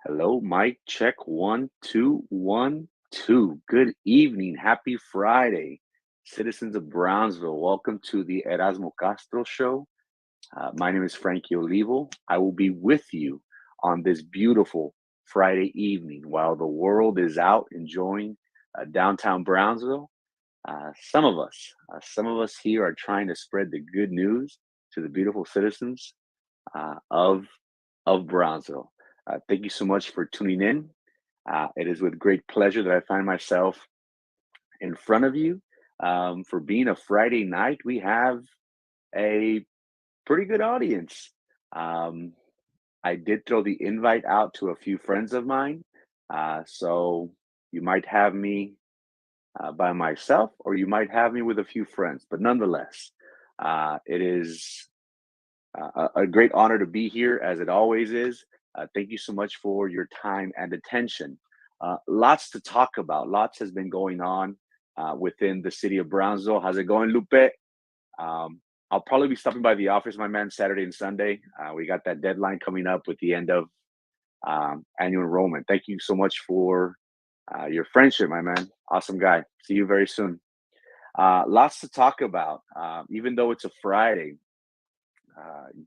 Hello, Mike. Check 1, 2, 1, 2. Good evening. Happy Friday, citizens of Brownsville. Welcome to the Erasmo Castro Show. My name is Frankie Olivo. I will be with you on this beautiful Friday evening while the world is out enjoying downtown Brownsville. Some of us here are trying to spread the good news to the beautiful citizens uh, of of Brownsville. Thank you so much for tuning in. It is with great pleasure that I find myself in front of you. For being a Friday night, we have a pretty good audience. Um, I did throw the invite out to a few friends of mine, so you might have me by myself, or you might have me with a few friends. But nonetheless, it is a great honor to be here, as it always is. Thank you so much for your time and attention. Lots to talk about. Lots has been going on within the city of Brownsville. How's it going, Lupe? I'll probably be stopping by the office, my man, Saturday and Sunday. We got that deadline coming up with the end of annual enrollment. Thank you so much for your friendship, my man. Awesome guy. See you very soon. Lots to talk about. Even though it's a Friday,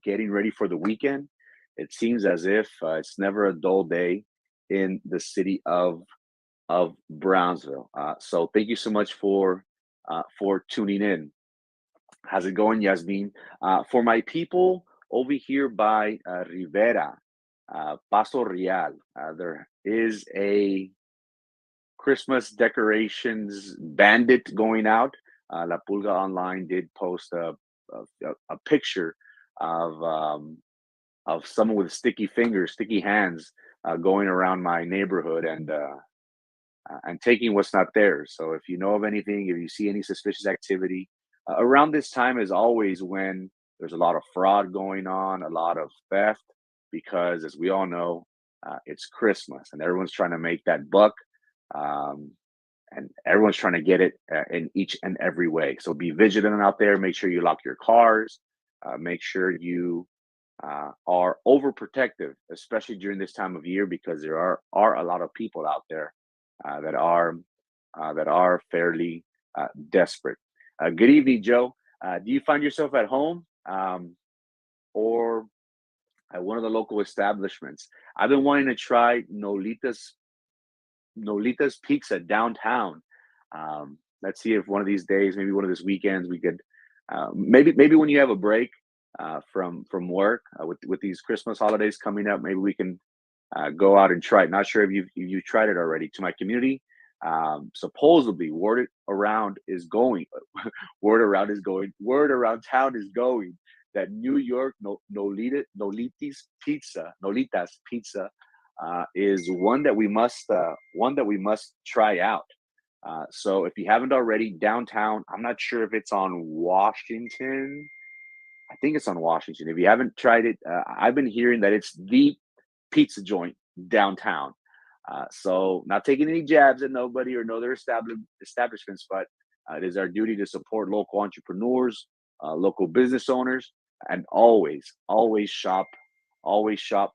getting ready for the weekend. It seems as if it's never a dull day in the city of Brownsville. So thank you so much for tuning in. How's it going, Yasmin? For my people over here by Rivera, Paso Real, there is a Christmas decorations bandit going out. La Pulga Online did post a picture of someone with sticky fingers, sticky hands, going around my neighborhood and taking what's not theirs. So if you know of anything, if you see any suspicious activity, around this time is always when there's a lot of fraud going on, a lot of theft, because as we all know, it's Christmas and everyone's trying to make that buck. Um, and everyone's trying to get it in each and every way. So be vigilant out there. Make sure you lock your cars. Make sure you are overprotective, especially during this time of year, because there are a lot of people out there uh, that are that are fairly desperate. Good evening, Joe. Do you find yourself at home or at one of the local establishments? I've been wanting to try Nolita's Pizza downtown. Let's see if one of these days, maybe one of these weekends, we could maybe when you have a break from work with these Christmas holidays coming up, maybe we can go out and try it. Not sure if you tried it already. To my community, supposedly word around is going, word around town is going that New York Nolita's Pizza is one that we must try out. So if you haven't already, downtown, I'm not sure if it's on Washington. I think it's on Washington. If you haven't tried it, I've been hearing that it's the pizza joint downtown. So not taking any jabs at nobody or no other establishments, but it is our duty to support local entrepreneurs, local business owners, and always shop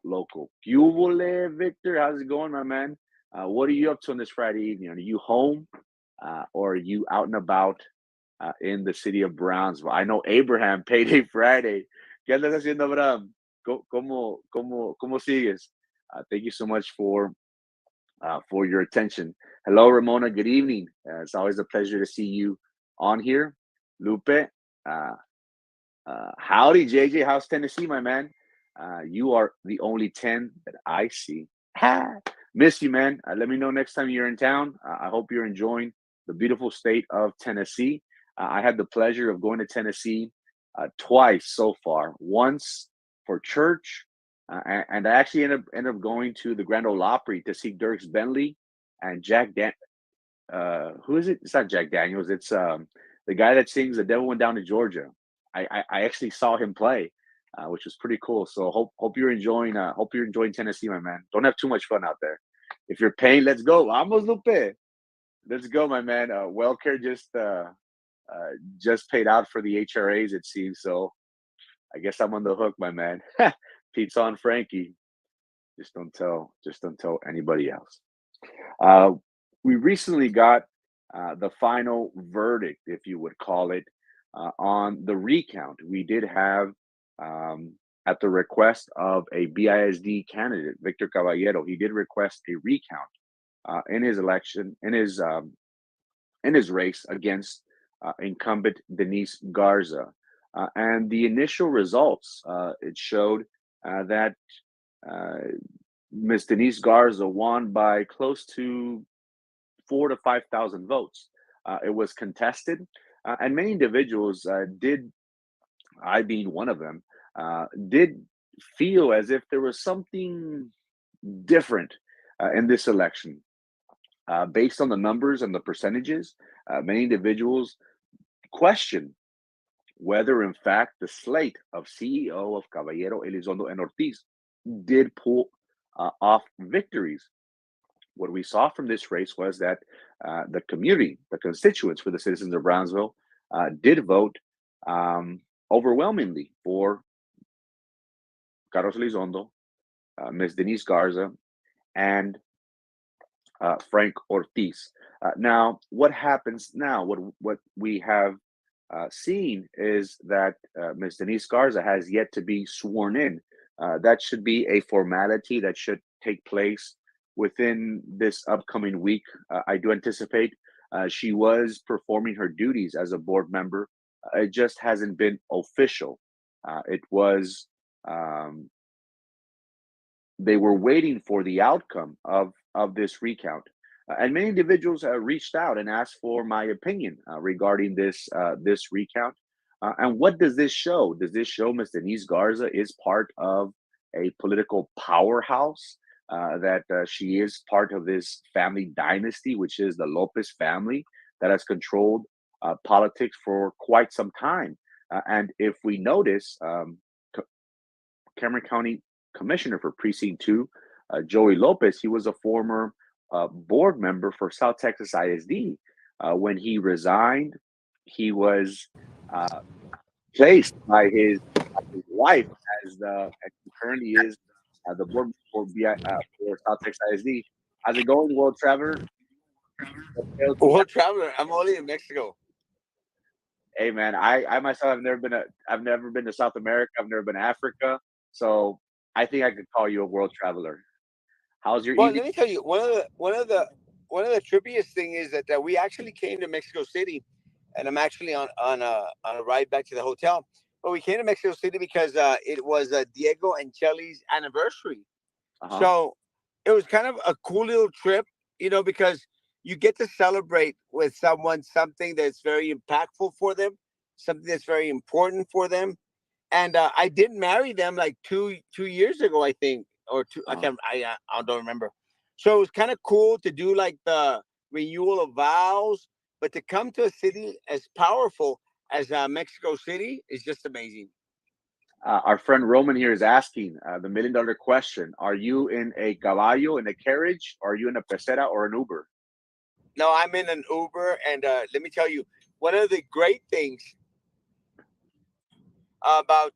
local. Cubole, Victor, how's it going, my man? What are you up to on this Friday evening? Are you home or are you out and about in the city of Brownsville? I know Abraham, Payday Friday. ¿Qué andas haciendo, Abraham? ¿Cómo sigues? Thank you so much for your attention. Hello, Ramona. Good evening. It's always a pleasure to see you on here. Lupe, howdy, JJ. How's Tennessee, my man? You are the only 10 that I see. Ha! Miss you, man. Let me know next time you're in town. I hope you're enjoying the beautiful state of Tennessee. I had the pleasure of going to Tennessee twice so far. Once for church, and I actually ended up going to the Grand Ole Opry to see Dirks Bentley and who is it? It's not Jack Daniels. It's the guy that sings "The Devil Went Down to Georgia." I actually saw him play, which was pretty cool. So hope you're enjoying Tennessee, my man. Don't have too much fun out there. If you're paying, let's go. Vamos, Lupe. Let's go, my man. Wellcare just paid out for the HRAs, it seems. So I guess I'm on the hook, my man. Pizza on Frankie. Just don't tell anybody else. Uh, we recently got the final verdict, if you would call it, on the recount. We did have, um, at the request of a BISD candidate, Victor Caballero, he did request a recount in his election, in his race against incumbent Denise Garza. And the initial results, it showed that uh, Ms. Denise Garza won by close to 4 to 5 thousand votes. It was contested, and many individuals did, I being one of them, did feel as if there was something different in this election. Based on the numbers and the percentages, many individuals question whether, in fact, the slate of CEO of Caballero, Elizondo, and Ortiz did pull off victories. What we saw from this race was that the community, the constituents for the citizens of Brownsville, did vote overwhelmingly for Carlos Elizondo, Ms. Denise Garza, and Frank Ortiz. Now, what happens now? What we have seen is that Ms. Denise Garza has yet to be sworn in. That should be a formality that should take place within this upcoming week. I do anticipate she was performing her duties as a board member. It just hasn't been official. It was um, they were waiting for the outcome of this recount. And many individuals reached out and asked for my opinion regarding this recount. And what does this show? Does this show Ms. Denise Garza is part of a political powerhouse? That she is part of this family dynasty, which is the Lopez family that has controlled politics for quite some time. And if we notice, Cameron County Commissioner for Precinct 2, Joey Lopez, he was a former board member for South Texas ISD. When he resigned, he was uh, placed by his wife as he currently is the board for South Texas ISD. How's it going, World Traveler? World traveler. I'm only in Mexico. Hey man, I myself I've never been to South America. I've never been to Africa, so I think I could call you a world traveler. How's your Well, evening? let me tell you, one of the trippiest thing is that we actually came to Mexico City, and I'm actually on a ride back to the hotel. But we came to Mexico City because it was Diego and Chelly's anniversary. Uh huh. So it was kind of a cool little trip, because you get to celebrate with someone something that's very impactful for them, something that's very important for them. And I did marry them like two years ago, I think, or two. Uh huh. I don't remember. So it was kind of cool to do like the renewal of vows, but to come to a city as powerful as Mexico City is just amazing. Our friend Roman here is asking the $1 million question: are you in a caballo, in a carriage, or are you in a pecera or an Uber? No, I'm in an Uber, and let me tell you, one of the great things about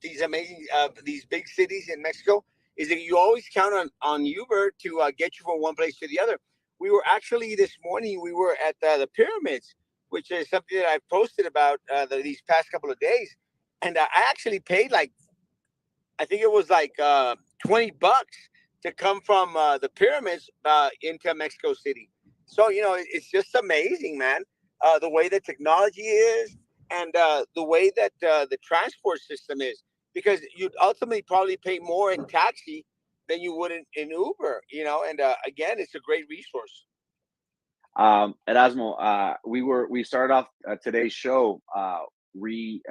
these big cities in Mexico is that you always count on Uber to get you from one place to the other. We were actually this morning. We were at the pyramids, which is something that I've posted about these past couple of days, and I actually paid like I think it was like $20 to come from the pyramids into Mexico City. So it's just amazing, man. The way that technology is, and the way that the transport system is, because you'd ultimately probably pay more in taxi than you would in Uber. And again, it's a great resource. Erasmo, we started off today's show re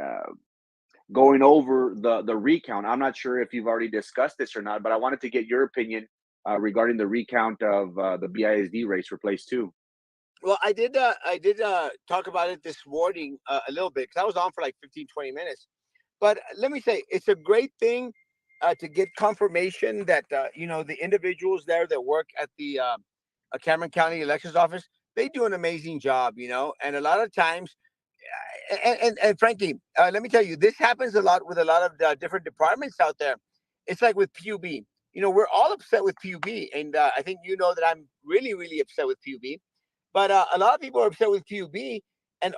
going over the recount. I'm not sure if you've already discussed this or not, but I wanted to get your opinion regarding the recount of the BISD race for place two. Well, I did talk about it this morning a little bit because I was on for like 15, 20 minutes. But let me say, it's a great thing to get confirmation that the individuals there that work at the Cameron County Elections Office, they do an amazing job. And a lot of times, and frankly, let me tell you, this happens a lot with a lot of different departments out there. It's like with PUB. we're all upset with PUB, and I think you know that I'm really, really upset with PUB. But a lot of people are upset with PUB, and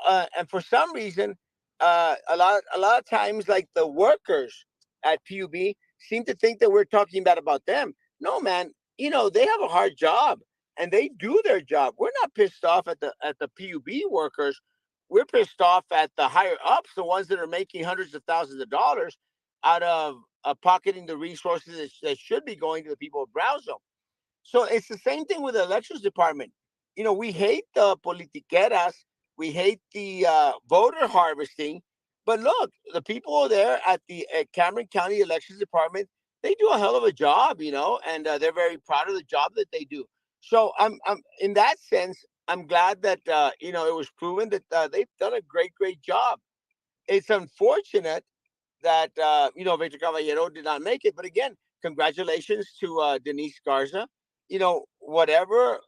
for some reason, a lot of times, like the workers at PUB seem to think that we're talking bad about them. No, man, they have a hard job and they do their job. We're not pissed off at the PUB workers. We're pissed off at the higher ups, the ones that are making hundreds of thousands of dollars out of pocketing the resources that should be going to the people of Brownsville. So it's the same thing with the elections department. We hate the politiqueras, we hate the voter harvesting, but look, the people there at the Cameron County Elections Department, they do a hell of a job, and they're very proud of the job that they do. So I'm in that sense, I'm glad that it was proven that they've done a great, great job. It's unfortunate that Victor Caballero did not make it. But again, congratulations to Denise Garza. Whatever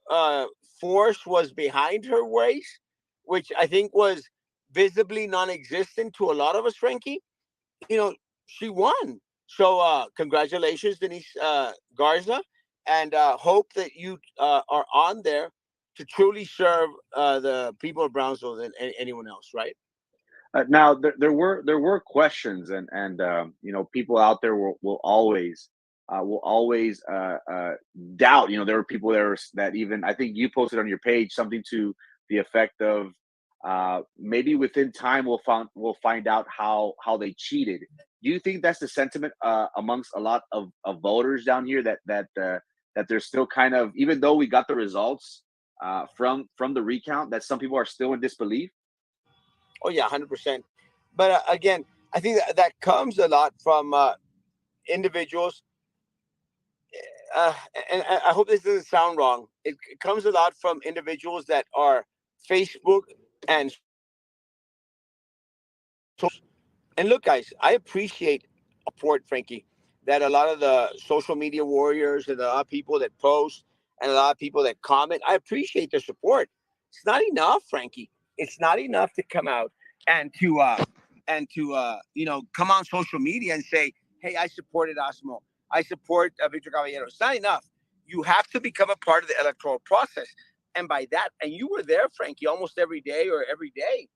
force was behind her race, which I think was visibly non-existent to a lot of us, Frankie. You know, she won. So congratulations, Denise Garza, and hope that you are on there to truly serve the people of Brownsville than anyone else, right? Now there were questions, and people out there will always doubt. There were people there that, even I think you posted on your page something to the effect of, maybe within time we'll find out how they cheated. Do you think that's the sentiment amongst a lot of voters down here, that they're still kind of, even though we got the results from the recount, that some people are still in disbelief? Oh yeah, 100%. But again, I think that comes a lot from individuals, uh, and I hope this doesn't sound wrong. It comes a lot from individuals that are Facebook and and look, guys, I appreciate support, Frankie, that a lot of the social media warriors and a lot of people that post and a lot of people that comment, I appreciate their support. It's not enough, Frankie. It's not enough to come out and to come on social media and say, "Hey, I supported Osmo. I support Victor Caballero." It's not enough. You have to become a part of the electoral process, and by that, and you were there, Frankie, almost every day or every day.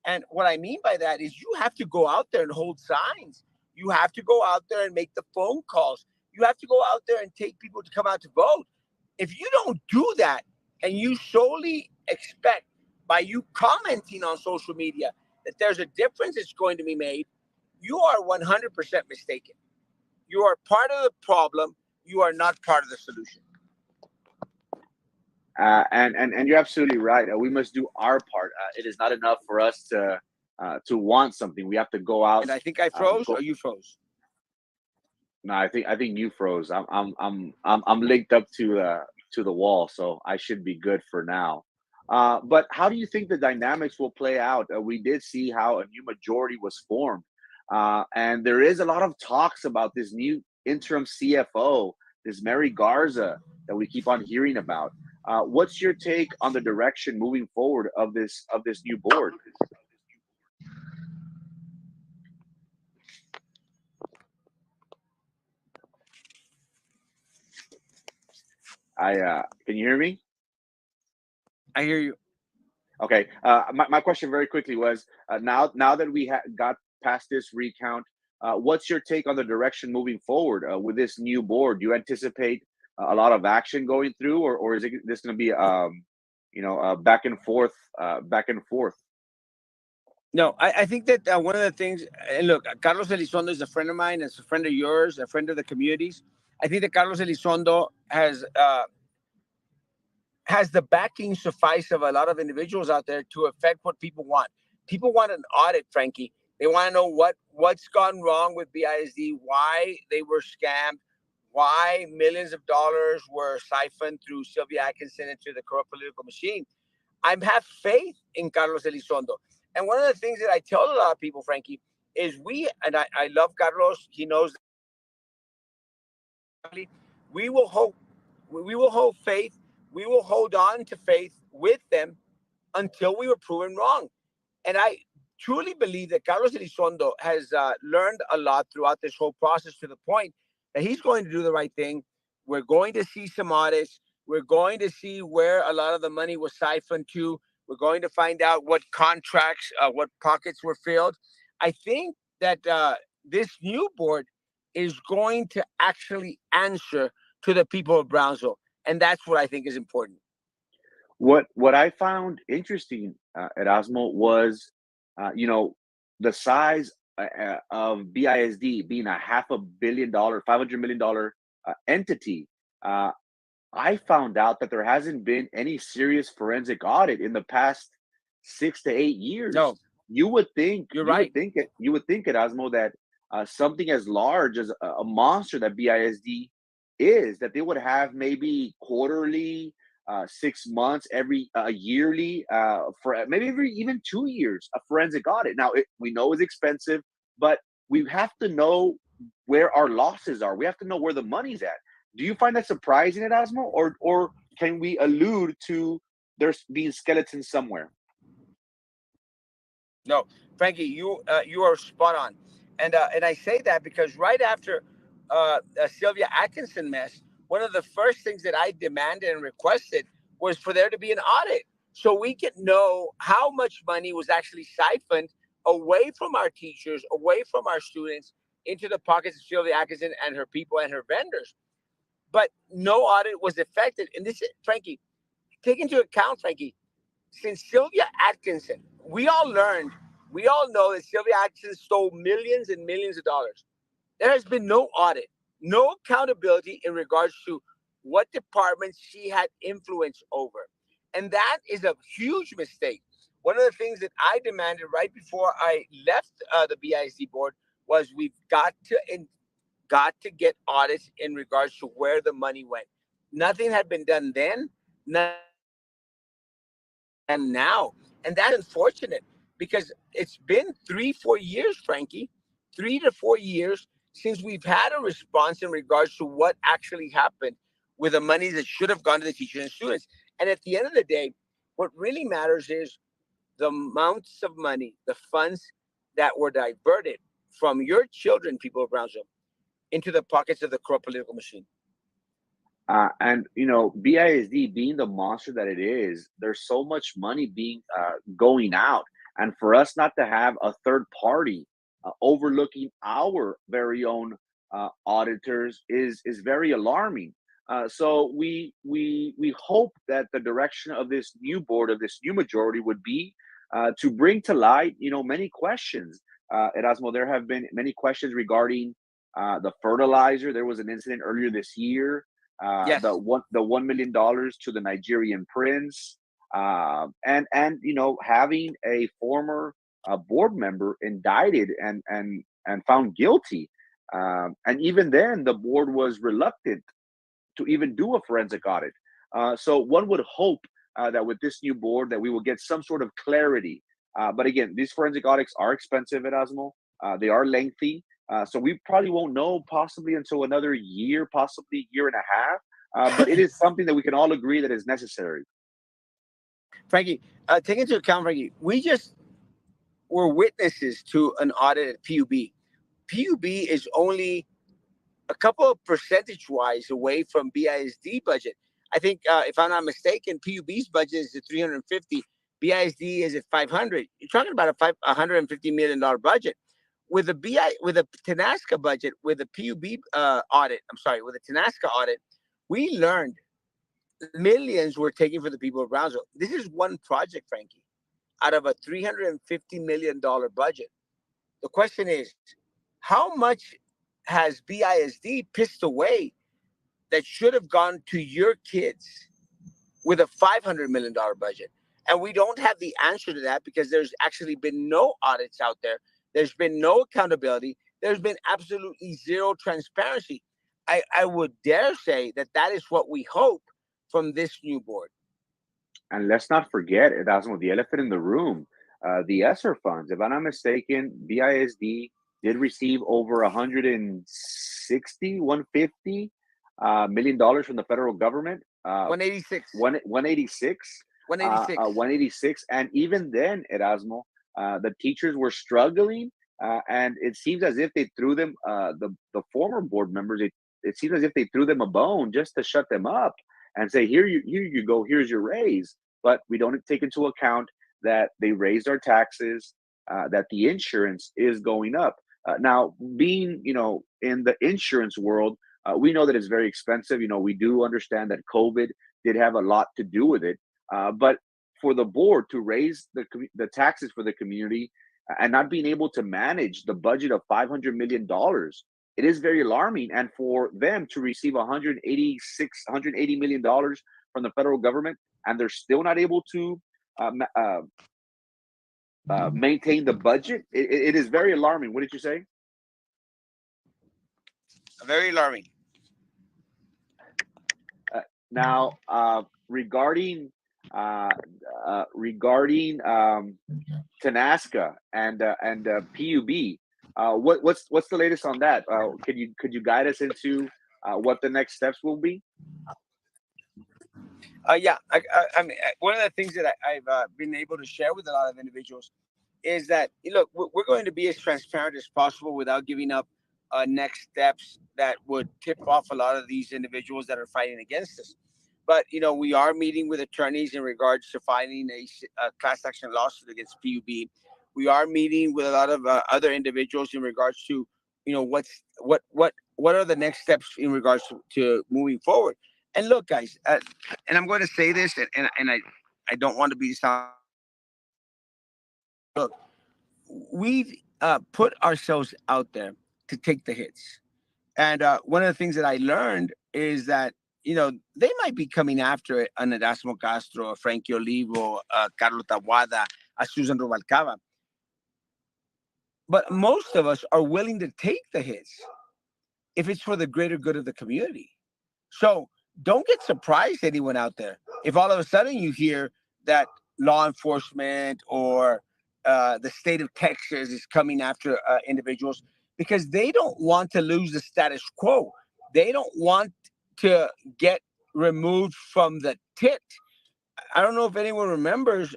And what I mean by that is you have to go out there and hold signs. You have to go out there and make the phone calls. You have to go out there and take people to come out to vote. If you don't do that and you solely expect by you commenting on social media that there's a difference that's going to be made, you are 100% mistaken. You are part of the problem. You are not part of the solution. And you're absolutely right. We must do our part. It is not enough for us to want something. We have to go out. And I think I froze Go. or you froze. No, I think you froze. I'm linked up to the wall, so I should be good for now. But how do you think the dynamics will play out? We did see how a new majority was formed, and there is a lot of talks about this new interim CFO, this Mary Garza that we keep on hearing about. What's your take on the direction moving forward of this new board? I Can you hear me? I hear you. Okay. My question very quickly was, now that we got past this recount, what's your take on the direction moving forward with this new board? Do you anticipate a lot of action going through, or is it this going to be back and forth, back and forth? No, I think that one of the things, and look, Carlos Elizondo is a friend of mine, it's a friend of yours, a friend of the communities. I think that Carlos Elizondo has the backing suffice of a lot of individuals out there to affect what people want. People want an audit, Frankie. They want to know what's gone wrong with BISD, why they were scammed, why millions of dollars were siphoned through Sylvia Atkinson into the corrupt political machine. I have faith in Carlos Elizondo. And one of the things that I tell a lot of people, Frankie, is I love Carlos. He knows we will hope, we will hold faith, we will hold on to faith with them until we were proven wrong. And I truly believe that Carlos Elizondo has learned a lot throughout this whole process to the point that he's going to do the right thing. We're going to see some audits. We're going to see where a lot of the money was siphoned to. We're going to find out what contracts, what pockets were filled. I think that this new board is going to actually answer to the people of Brownsville. And that's what I think is important. What I found interesting, Erasmo, was, you know, the size of BISD being a $500 million, $500 million entity. Uh, I found out that there hasn't been any serious forensic audit in the past 6 to 8 years. No, You would think, you're right. you would think, Erasmo, that something as large as a monster that BISD is, that they would have maybe quarterly, 6 months, every yearly, for maybe every even 2 years, a forensic audit. Now, we know it's expensive, but we have to know where our losses are. We have to know where the money's at. Do you find that surprising, Erasmo, or can we allude to there's being skeletons somewhere? No, Frankie, you are spot on, and I say that because right after Sylvia Atkinson mess, one of the first things that I demanded and requested was for there to be an audit, so we could know how much money was actually siphoned away from our teachers, away from our students, into the pockets of Sylvia Atkinson and her people and her vendors. But no audit was effected, and this, Frankie, take into account, Frankie, since Sylvia Atkinson, we all know that Sylvia Atkinson stole millions and millions of dollars. There has been no audit, no accountability in regards to what departments she had influence over. And that is a huge mistake. One of the things that I demanded right before I left the BISD board was got to get audits in regards to where the money went. Nothing had been done then, nothing and now. And that's unfortunate because it's been 3, 4 years, Frankie, 3 to 4 years since we've had a response in regards to what actually happened with the money that should have gone to the teachers and students. And at the end of the day, what really matters is the amounts of money, the funds that were diverted from your children, people of Brownsville, into the pockets of the corrupt political machine. And you know, BISD being the monster that it is, there's so much money being going out, and for us not to have a third party overlooking our very own auditors is very alarming. So we hope that the direction of this new board, of this new majority, would be to bring to light, you know, many questions. Erasmo, there have been many questions regarding the fertilizer. There was an incident earlier this year, Yes. the $1 million to the Nigerian prince, and you know, having a former board member indicted and found guilty, and even then the board was reluctant to even do a forensic audit. So one would hope that with this new board that we will get some sort of clarity. But again, these forensic audits are expensive, Erasmo. They are lengthy. So we probably won't know possibly until another year, possibly year and a half. But it is something that we can all agree that is necessary. Frankie, take into account, Frankie, we just were witnesses to an audit at PUB. PUB is only a couple of percentage wise away from BISD budget. I think, if I'm not mistaken, PUB's budget is at 350. BISD is at 500. You're talking about $150 million budget. With the with the TANASCA budget, with the PUB audit, I'm sorry, with the TANASCA audit, we learned millions were taken for the people of Brownsville. This is one project, Frankie, out of a $350 million budget. The question is, how much has BISD pissed away that should have gone to your kids with a $500 million budget? And we don't have the answer to that because there's actually been no audits out there. There's been no accountability. There's been absolutely zero transparency. I would dare say that that is what we hope from this new board. And let's not forget, Erasmo, the elephant in the room, the ESSER funds. If I'm not mistaken, BISD did receive over 160, 150 million dollars from the federal government. 186. 186, 186. 186, and even then, Erasmo, the teachers were struggling, and it seems as if they threw them, the former board members, they it seems as if they threw them a bone just to shut them up and say, here you go, here's your raise. But we don't take into account that they raised our taxes, that the insurance is going up. Now, being in the insurance world, we know that it's very expensive. We do understand that COVID did have a lot to do with it, but for the board to raise the taxes for the community and not being able to manage the budget of $500 million, it is very alarming. And for them to receive 180 million dollars from the federal government, and they're still not able to uh, maintain the budget, it is very alarming. What did you say? Very alarming. Now, regarding Tanasca and PUB, what's the latest on that? Could you guide us into what the next steps will be? Yeah, I mean, one of the things that I've been able to share with a lot of individuals is that, look, we're going to be as transparent as possible without giving up next steps that would tip off a lot of these individuals that are fighting against us. But we are meeting with attorneys in regards to filing a class action lawsuit against PUB. We are meeting with a lot of other individuals in regards to what are the next steps in regards to moving forward. And look, guys, and I'm going to say this, and I don't want to be sound. Look, we've put ourselves out there to take the hits. And one of the things that I learned is that, they might be coming after an Erasmo Castro, a Frankie Olivo, Carlos Tawada, a Susan Rubalcaba. But most of us are willing to take the hits if it's for the greater good of the community. So don't get surprised, anyone out there, if all of a sudden you hear that law enforcement or the state of Texas is coming after individuals, because they don't want to lose the status quo. They don't want to get removed from the tit. I don't know if anyone remembers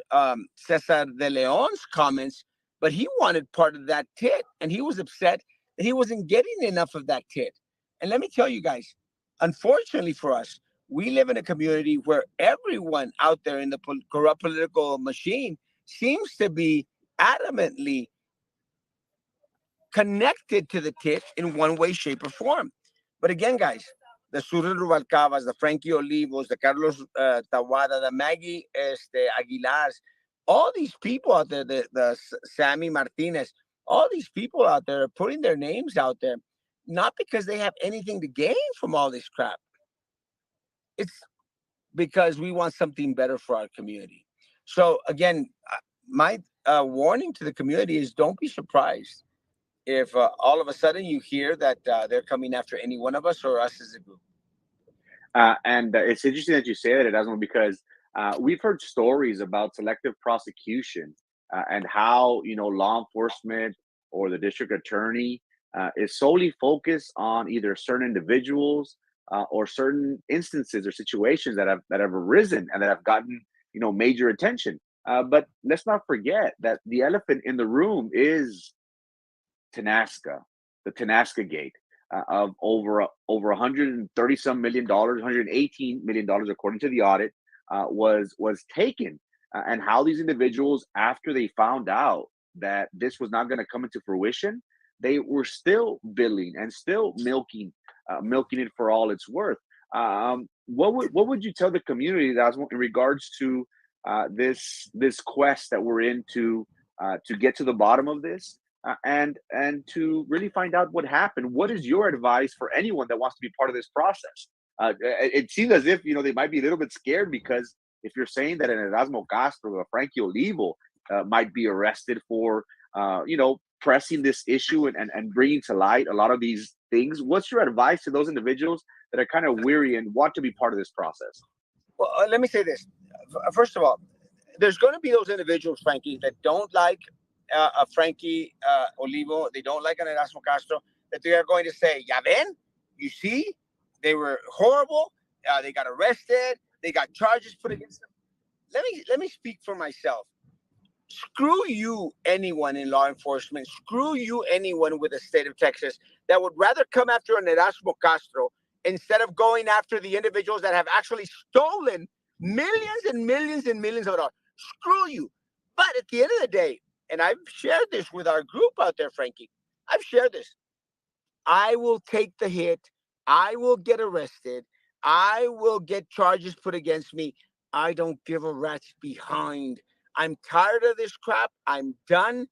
Cesar de Leon's comments, but he wanted part of that tit, and he was upset that he wasn't getting enough of that tit. And let me tell you guys, unfortunately for us, we live in a community where everyone out there in the corrupt political machine seems to be adamantly connected to the tit in one way, shape, or form. But again, guys, the Susan Rubalcabas, the Frankie Olivos, the Carlos Tawada, the Maggie Aguilars, all these people out there, the Sammy Martinez, all these people out there are putting their names out there, not because they have anything to gain from all this crap. It's because we want something better for our community. So again, my warning to the community is don't be surprised if all of a sudden you hear that they're coming after any one of us or us as a group. And it's interesting that you say that, Erasmo, because we've heard stories about selective prosecution and how law enforcement or the district attorney is solely focused on either certain individuals or certain instances or situations that have arisen and that have gotten major attention. But let's not forget that the elephant in the room is Tanasca, the Tanasca Gate, of over 130 some million dollars, 118 million dollars according to the audit, was taken, and how these individuals, after they found out that this was not going to come into fruition, they were still billing and still milking it for all it's worth. What would you tell the community that in regards to this quest that we're in to get to the bottom of this? And to really find out what happened. What is your advice for anyone that wants to be part of this process? It seems as if they might be a little bit scared, because if you're saying that an Erasmo Castro or a Frankie Olivo might be arrested for pressing this issue and bringing to light a lot of these things, what's your advice to those individuals that are kind of weary and want to be part of this process? Well, let me say this. First of all, there's going to be those individuals, Frankie, that don't like a Frankie Olivo, they don't like an Erasmo Castro, that they are going to say, "Ya ven, you see, they were horrible. They got arrested. They got charges put against them." Let me speak for myself. Screw you, anyone in law enforcement. Screw you, anyone with the state of Texas that would rather come after an Erasmo Castro instead of going after the individuals that have actually stolen millions and millions and millions of dollars. Screw you. But at the end of the day, and I've shared this with our group out there, Frankie, I've shared this. I will take the hit. I will get arrested. I will get charges put against me. I don't give a rat's behind. I'm tired of this crap. I'm done.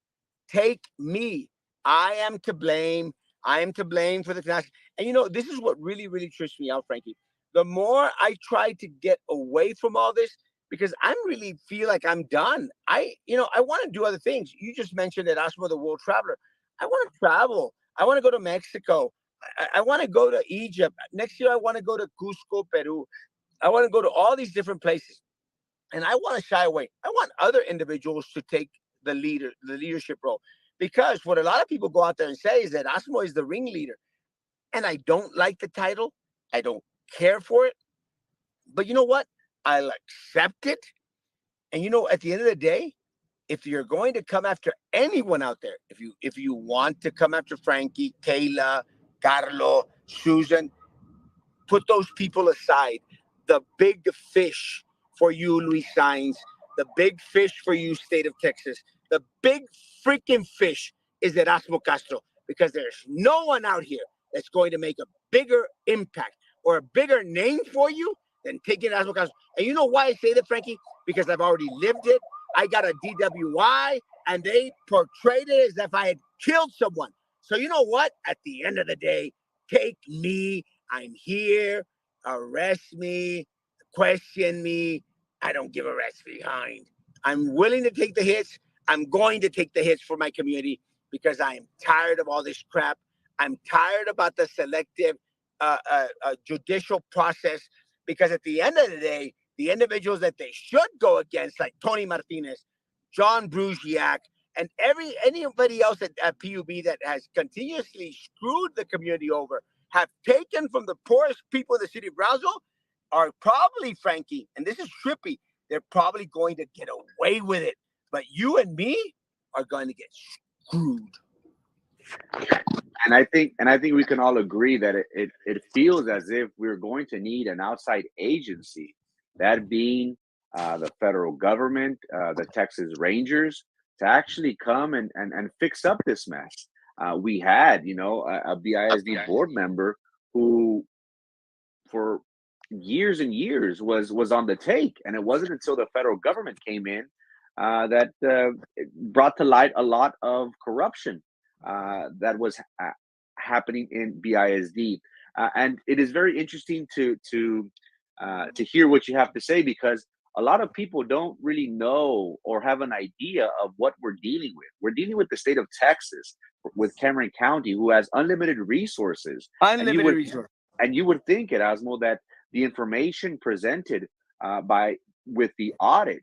Take me. I am to blame. I am to blame for the task. And this is what really, really trips me out, Frankie. The more I try to get away from all this, because I really feel like I'm done. I want to do other things. You just mentioned that Asmo the World Traveler. I want to travel. I want to go to Mexico. I want to go to Egypt. Next year, I want to go to Cusco, Peru. I want to go to all these different places. And I want to shy away. I want other individuals to take the leadership role. Because what a lot of people go out there and say is that Asmo is the ringleader. And I don't like the title. I don't care for it. But you know what? I'll accept it. And at the end of the day, if you're going to come after anyone out there, if you want to come after Frankie, Kayla, Carlo, Susan, put those people aside. The big fish for you, Luis Saenz, the big fish for you, State of Texas, the big freaking fish is Erasmo Castro, because there's no one out here that's going to make a bigger impact or a bigger name for you than taking Erasmo Castro. And you know why I say that, Frankie? Because I've already lived it. I got a DWI, and they portrayed it as if I had killed someone. So you know what? At the end of the day, take me. I'm here. Arrest me. Question me. I don't give a rat's behind. I'm willing to take the hits. I'm going to take the hits for my community because I am tired of all this crap. I'm tired about the selective judicial process, because at the end of the day, the individuals that they should go against, like Tony Martinez, John Brugiak, and anybody else at PUB that has continuously screwed the community over, have taken from the poorest people in the city of Brownsville, are probably, Frankie, and this is trippy, they're probably going to get away with it. But you and me are going to get screwed. And I think we can all agree that it feels as if we're going to need an outside agency, that being the federal government, the Texas Rangers, to actually come and fix up this mess. We had, a BISD board member who, for years and years, was on the take, and it wasn't until the federal government came in that brought to light a lot of corruption that was happening in BISD. And it is very interesting to hear what you have to say, because a lot of people don't really know or have an idea of what we're dealing with. We're dealing with the state of Texas, with Cameron County, who has unlimited resources. Unlimited resources. And you would think, Erasmo, that the information presented with the audit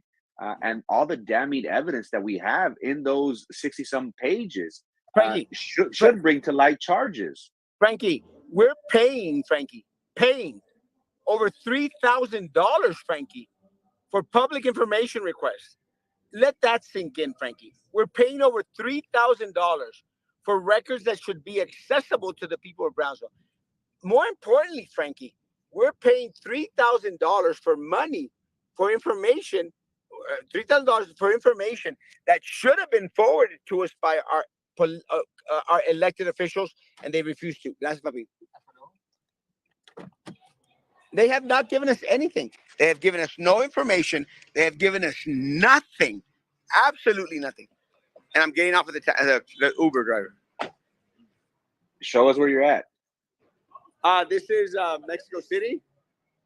and all the damning evidence that we have in those 60-some pages should bring to light charges. Frankie, we're paying over $3,000, Frankie, for public information requests. Let that sink in, Frankie. We're paying over $3,000 for records that should be accessible to the people of Brownsville. More importantly, Frankie, we're paying $3,000 for money, for information, $3,000 for information that should have been forwarded to us by our elected officials, and they refuse to. That's papi. They have not given us anything. They have given us no information. They have given us nothing, absolutely nothing. And I'm getting off of the Uber driver. Show us where you're at. This is Mexico City.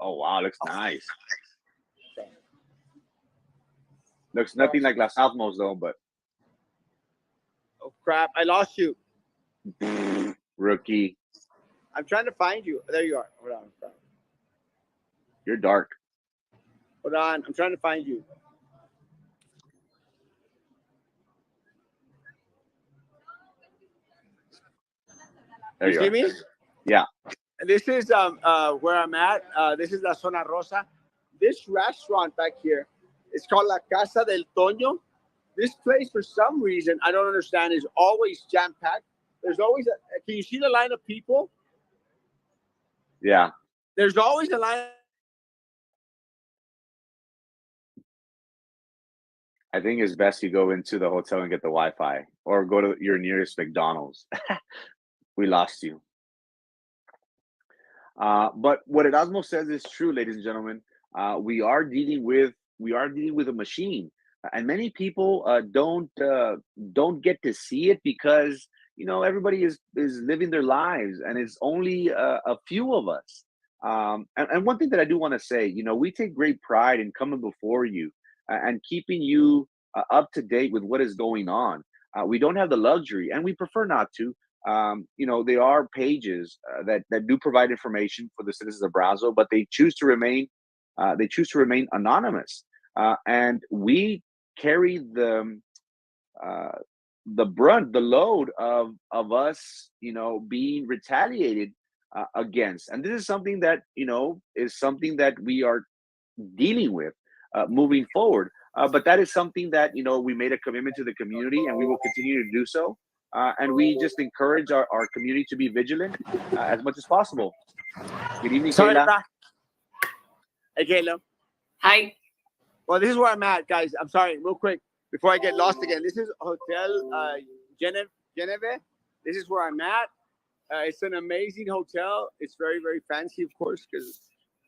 Oh, wow, looks nice. Looks nothing like Las Alamos, though, but... Oh, crap. I lost you. Rookie. I'm trying to find you. There you are. Hold on. You're dark. Hold on. I'm trying to find you. There you see me? Yeah. This is where I'm at. This is La Zona Rosa. This restaurant back here is called La Casa del Toño. This place, for some reason, I don't understand, is always jam-packed. There's always can you see the line of people? Yeah. There's always a line. I think it's best you go into the hotel and get the Wi-Fi, or go to your nearest McDonald's. We lost you. But what Erasmo says is true, ladies and gentlemen. We are dealing with a machine, and many people don't get to see it because everybody is living their lives, and it's only a few of us. And one thing that I do want to say, we take great pride in coming before you and keeping you up to date with what is going on. We don't have the luxury, and we prefer not to. There are pages that do provide information for the citizens of Brownsville, but they choose to remain anonymous, and we carry uh, the brunt, the load of us, being retaliated against, and this is something that is something that we are dealing with moving forward. But that is something that we made a commitment to the community, and we will continue to do so. And we just encourage our community to be vigilant as much as possible. Good evening, Sorry, Kayla. Hey, Caleb. Hi. Well, this is where I'm at, guys. I'm sorry, real quick, before I get lost again. This is Hotel Geneve. This is where I'm at. It's an amazing hotel. It's very, very fancy, of course, because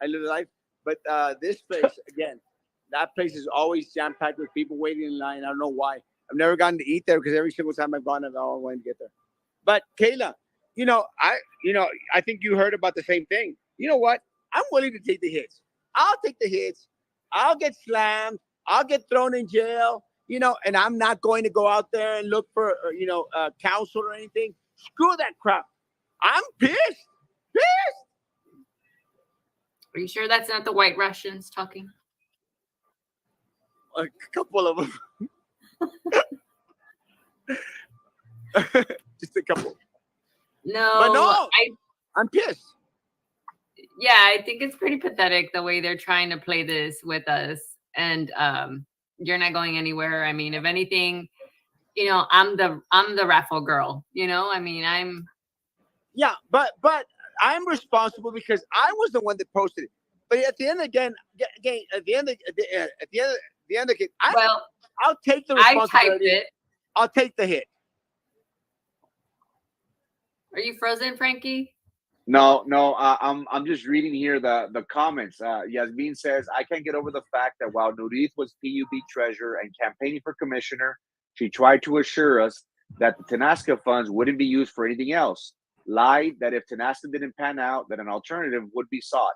I live the life. But this place, again, that place is always jam-packed with people waiting in line. I don't know why. I've never gotten to eat there because every single time I've gone, I've always wanted to get there. But Kayla, I think you heard about the same thing. You know what? I'm willing to take the hits. I'll take the hits. I'll get slammed. I'll get thrown in jail. And I'm not going to go out there and look for counsel or anything. Screw that crap. I'm pissed. Pissed. Are you sure that's not the White Russians talking? A couple of them. Just a couple. No. But no, I'm pissed. Yeah, I think it's pretty pathetic the way they're trying to play this with us. And you're not going anywhere. I mean, if anything, I'm the raffle girl. I'm. Yeah, but I'm responsible because I was the one that posted it. But at the end, at the end of it, I'll take the responsibility. I typed it. I'll take the hit. Are you frozen, Frankie? No. I'm just reading here the comments. Yasmin says, I can't get over the fact that while Nurith was PUB treasurer and campaigning for commissioner, she tried to assure us that the Tenasca funds wouldn't be used for anything else. Lied that if Tenasca didn't pan out, that an alternative would be sought.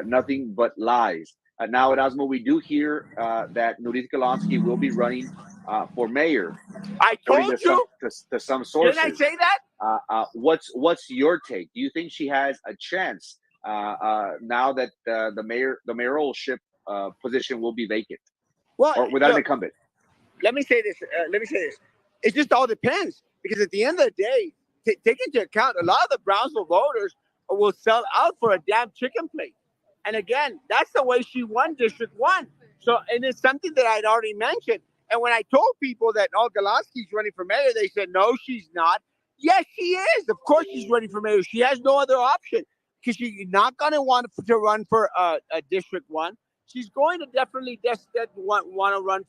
Nothing but lies. Now at Osmo, we do hear that Nurith Golonsky will be running for mayor. I told you to some sources. Didn't I say that? What's your take? Do you think she has a chance now that the mayoralship position will be vacant, or without an incumbent? Let me say this. It just all depends, because at the end of the day, take into account a lot of the Brownsville voters will sell out for a damn chicken plate. And again, that's the way she won District 1. So, and it's something that I'd already mentioned. And when I told people that Golonsky's running for mayor, they said, no, she's not. Yes, she is. Of course she's running for mayor. She has no other option, because she's not going to want to run for a District 1. She's going to definitely want to run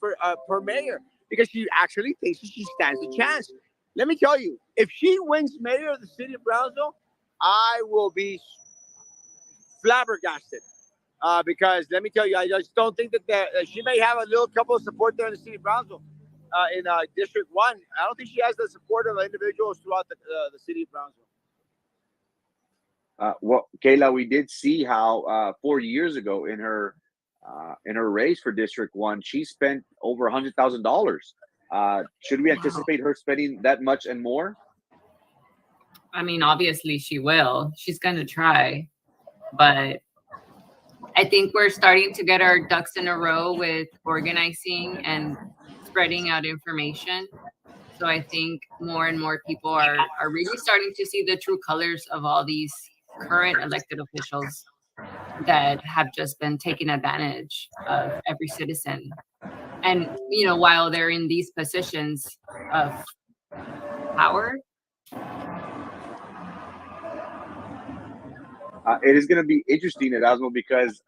for mayor, because she actually thinks she stands a chance. Let me tell you, if she wins mayor of the city of Brownsville, I will be flabbergasted. Because let me tell you, I just don't think that she may have a little couple of support there in the city of Brownsville, in District 1. I don't think she has the support of individuals throughout the city of Brownsville. Well, Kayla, we did see how 4 years ago in her race for District 1, she spent over $100,000. Should we anticipate her spending that much and more? I mean, obviously she will. She's going to try. But I think we're starting to get our ducks in a row with organizing and spreading out information. So I think more and more people are really starting to see the true colors of all these current elected officials that have just been taking advantage of every citizen. And, while they're in these positions of power. It is going to be interesting, Erasmo, because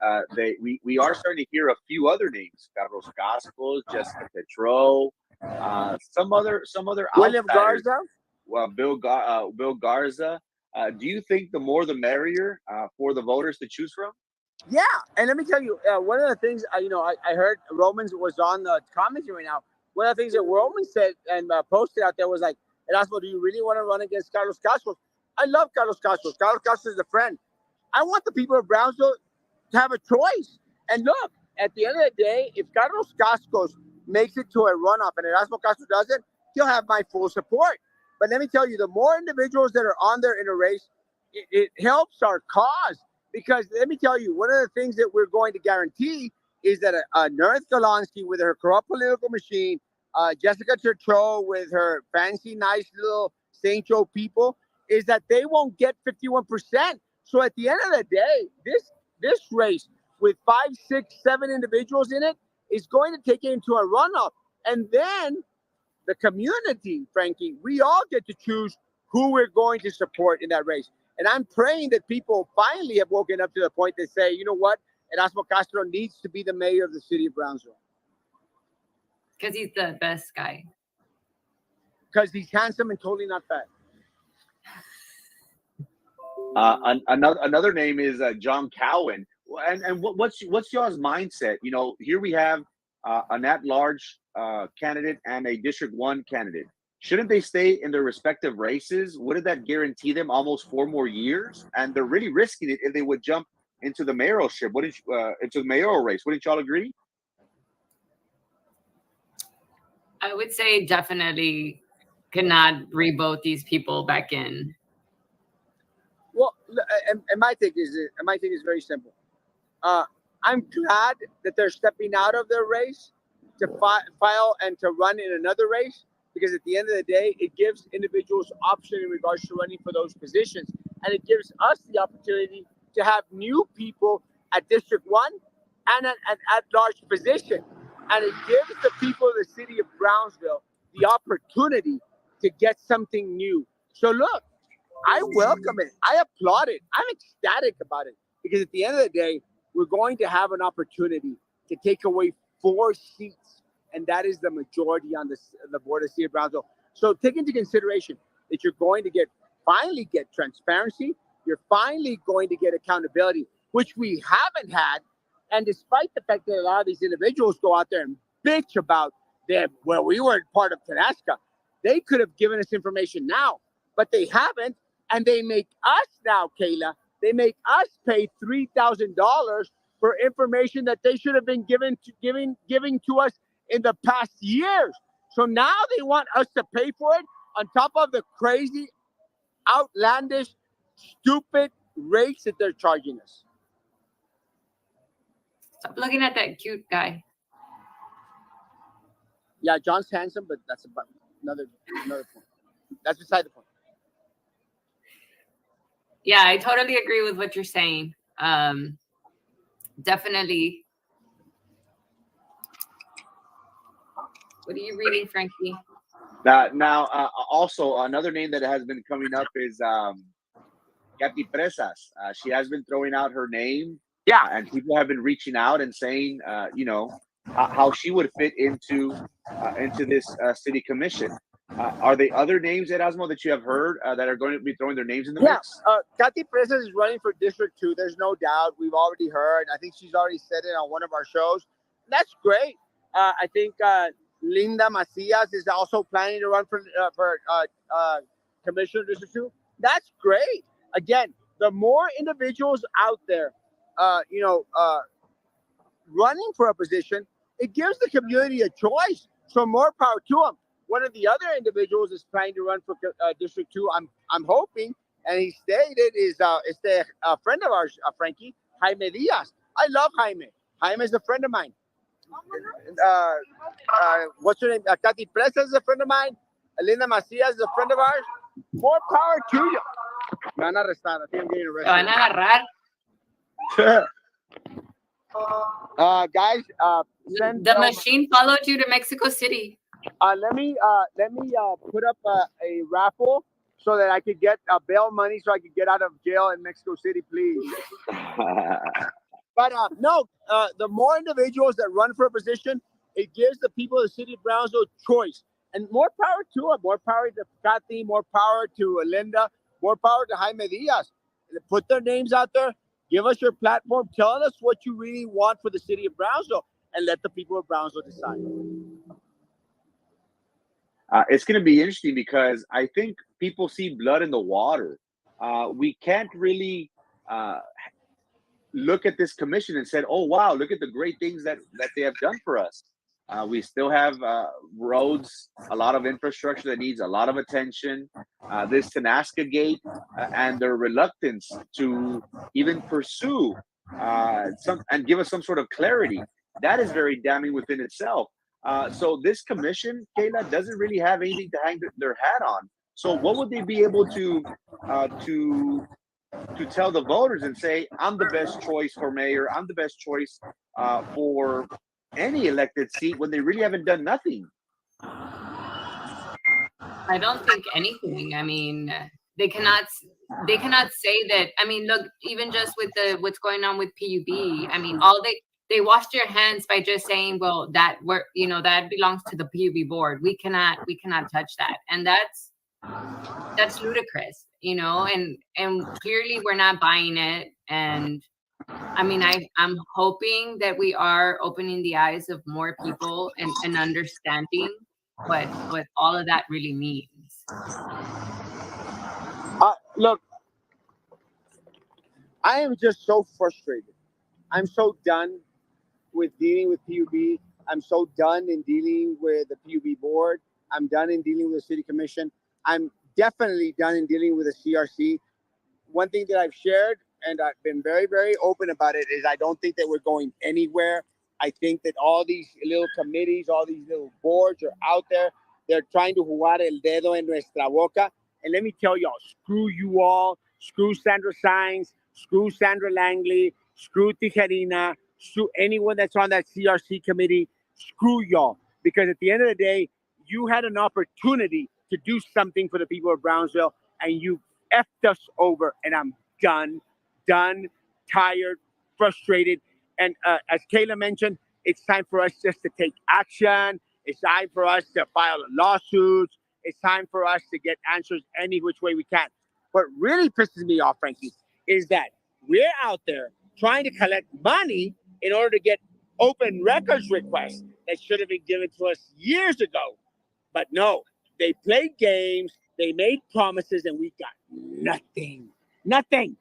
we are starting to hear a few other names: Carlos Cascos, Jessica Petro, some other William outsiders. Garza. Well, Bill Garza. Do you think the more the merrier for the voters to choose from? Yeah, and let me tell you, one of the things I heard Romans was on the commentary right now. One of the things that Romans said and posted out there was like, Erasmo, do you really want to run against Carlos Castro? I love Carlos Castro. Carlos Castro is a friend. I want the people of Brownsville to have a choice. And look, at the end of the day, if Carlos Castro makes it to a runoff and Erasmo Castro doesn't, he'll have my full support. But let me tell you, the more individuals that are on there in a race, it helps our cause. Because let me tell you, one of the things that we're going to guarantee is that Nerith Galansky with her corrupt political machine, Jessica Churchill with her fancy, nice little St. Joe people, is that they won't get 51%. So at the end of the day, this race with 5, 6, 7 individuals in it is going to take it into a runoff. And then the community, Frankie, we all get to choose who we're going to support in that race. And I'm praying that people finally have woken up to the point that say, you know what, Erasmo Castro needs to be the mayor of the city of Brownsville. Because he's the best guy. Because he's handsome and totally not fat. Another name is John Cowan. And what's y'all's mindset? You know, here we have an at-large candidate and a District 1 candidate. Shouldn't they stay in their respective races? Wouldn't that guarantee them almost 4 more years? And they're really risking it if they would jump into the mayoralship. Into the mayoral race? Wouldn't y'all agree? I would say definitely cannot re-vote these people back in. Well, and my take is very simple. I'm glad that they're stepping out of their race to file and to run in another race, because at the end of the day, it gives individuals option in regards to running for those positions, and it gives us the opportunity to have new people at District 1 and an at-large position, and it gives the people of the city of Brownsville the opportunity to get something new. So look, I welcome it. I applaud it. I'm ecstatic about it, because at the end of the day, we're going to have an opportunity to take away 4 seats, and that is the majority on the board of the city of Brownsville. So take into consideration that you're going to finally get transparency. You're finally going to get accountability, which we haven't had. And despite the fact that a lot of these individuals go out there and bitch about them, well, we weren't part of TANASCA, they could have given us information now, but they haven't. And they make us now, Kayla, they make us pay $3,000 for information that they should have been giving to us in the past years. So now they want us to pay for it on top of the crazy, outlandish, stupid rates that they're charging us. Stop looking at that cute guy. Yeah, John's handsome, but that's about another point. That's beside the point. Yeah, I totally agree with what you're saying. Definitely. What are you reading, Frankie? Now, also another name that has been coming up is Kathy Presas. She has been throwing out her name. Yeah. And people have been reaching out and saying, how she would fit into this city commission. Are there other names, Erasmo, that you have heard that are going to be throwing their names in the mix? Kathy Presas is running for District 2. There's no doubt. We've already heard. I think she's already said it on one of our shows. That's great. I think Linda Macias is also planning to run for Commissioner District 2. That's great. Again, the more individuals out there, running for a position, it gives the community a choice. So more power to them. One of the other individuals is planning to run for District 2. I'm hoping, and he stated is a friend of ours, Frankie, Jaime Diaz. I love Jaime. Jaime is a friend of mine. What's her name? Kathy Presas is a friend of mine. Linda Macias is a friend of ours. More power to you. Me van a arrestar. I think I'm getting arrested. Te van a agarrar. Guys, the machine followed you to Mexico City. Let me put up a raffle so that I could get bail money so I could get out of jail in Mexico City, please. But no, the more individuals that run for a position, it gives the people of the city of Brownsville choice. And more power to them. More power to Kathy, more power to Linda, more power to Jaime Diaz. Put their names out there. Give us your platform. Tell us what you really want for the city of Brownsville, and let the people of Brownsville decide. It's going to be interesting because I think people see blood in the water. We can't really look at this commission and said, "Oh wow, look at the great things that they have done for us." We still have roads, a lot of infrastructure that needs a lot of attention. This Tenasca Gate and their reluctance to even pursue some and give us some sort of clarity, that is very damning within itself. So this commission, Kayla, doesn't really have anything to hang their hat on. So what would they be able to tell the voters and say, I'm the best choice for mayor, I'm the best choice for any elected seat, when they really haven't done nothing? I don't think anything. I mean, they cannot say that. I mean, look, even just with what's going on with PUB, I mean, they washed their hands by just saying, well, that belongs to the PUB board. We cannot touch that. And that's ludicrous, and clearly we're not buying it. And I mean, I'm hoping that we are opening the eyes of more people and understanding what all of that really means. Look, I am just so frustrated. I'm so done with dealing with PUB. I'm so done in dealing with the PUB board. I'm done in dealing with the city commission. I'm definitely done in dealing with the CRC. One thing that I've shared, and I've been very, very open about it, is I don't think that we're going anywhere. I think that all these little committees, all these little boards are out there. They're trying to jugar el dedo en nuestra boca. And let me tell y'all, screw you all, screw Sandra Saenz, screw Sandra Langley, screw Tijerina, screw anyone that's on that CRC committee, screw y'all. Because at the end of the day, you had an opportunity to do something for the people of Brownsville, and you effed us over. And I'm done, tired, frustrated. And as Kayla mentioned, it's time for us just to take action. It's time for us to file lawsuits. It's time for us to get answers any which way we can. What really pisses me off, Frankie, is that we're out there trying to collect money in order to get open records requests that should have been given to us years ago. But no, they played games, they made promises, and we got nothing. Nothing.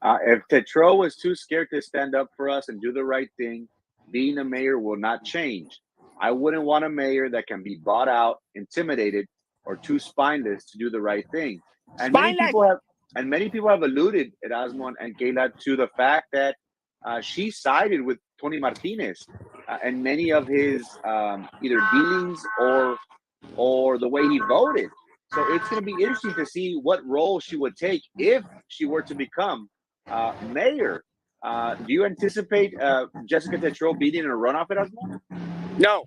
If Tetro was too scared to stand up for us and do the right thing, being a mayor will not change. I wouldn't want a mayor that can be bought out, intimidated, or too spineless to do the right thing. And many people have alluded, Erasmo and Kayla, to the fact that she sided with Tony Martinez and many of his either dealings or the way he voted. So it's going to be interesting to see what role she would take if she were to become mayor. Do you anticipate Jessica Tetro being in a runoff, Erasmo? No.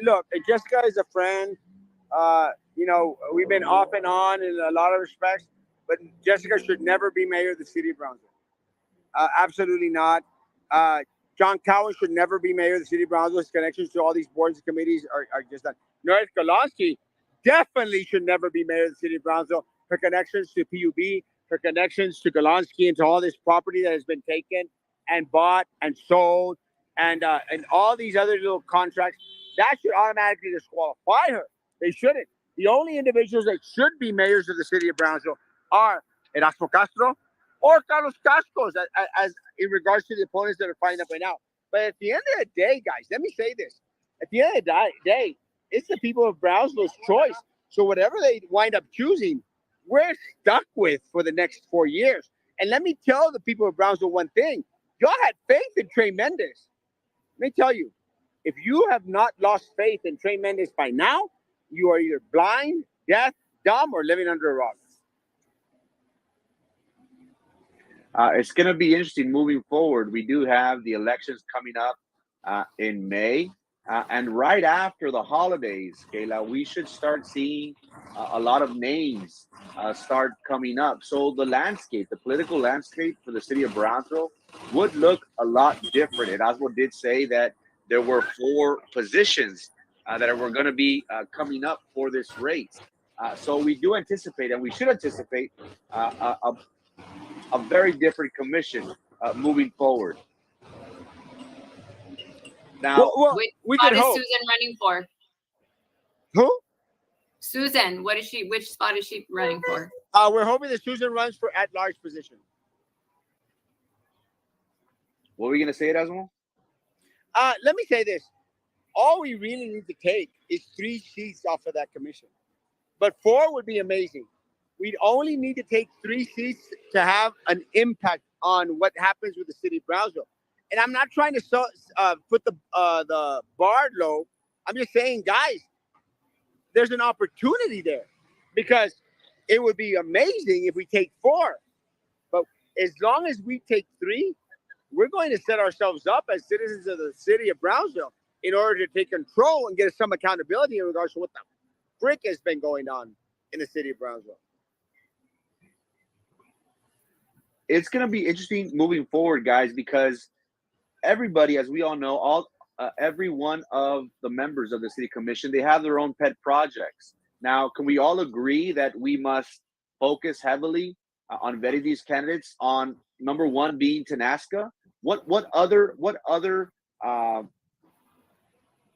Look, Jessica is a friend. We've been off and on in a lot of respects, but Jessica should never be mayor of the city of Brownsville. Absolutely not. John Cowan should never be mayor of the city of Brownsville. His connections to all these boards and committees are just not. Norris Golonsky definitely should never be mayor of the city of Brownsville. Her connections to PUB, her connections to Golonsky and to all this property that has been taken and bought and sold, and all these other little contracts, that should automatically disqualify her. They shouldn't. The only individuals that should be mayors of the city of Brownsville are Erasmo Castro or Carlos Cascos, as in regards to the opponents that are fighting up right now. But at the end of the day, guys, let me say this. At the end of the day, it's the people of Brownsville's choice. So whatever they wind up choosing, we're stuck with for the next 4 years. And let me tell the people of Brownsville one thing. Y'all had faith in Trey Mendez. Let me tell you, if you have not lost faith in Trey Mendez by now, you are either blind, deaf, dumb, or living under a rock. It's going to be interesting moving forward. We do have the elections coming up in May. And right after the holidays, Kayla, we should start seeing a lot of names start coming up. So the landscape, the political landscape for the city of Brownsville would look a lot different. And Oswald did say that there were 4 positions that were going to be coming up for this race. So we do anticipate, and we should anticipate, a very different commission moving forward. Now, Well, Which we spot could is hope. Susan running for? Who? Susan, what is she? Which spot is she running for? We're hoping that Susan runs for at-large position. what were we going to say, Oswald? Let me say this. All we really need to take is 3 seats off of that commission. But 4 would be amazing. We'd only need to take 3 seats to have an impact on what happens with the city of Brownsville. And I'm not trying to put the bar low. I'm just saying, guys, there's an opportunity there, because it would be amazing if we take 4. But as long as we take 3, we're going to set ourselves up as citizens of the city of Brownsville in order to take control and get some accountability in regards to what the frick has been going on in the city of Brownsville. It's going to be interesting moving forward, guys, because everybody, as we all know, every one of the members of the city commission, they have their own pet projects. Now, can we all agree that we must focus heavily on vetting these candidates on number 1 being Tenaska? What other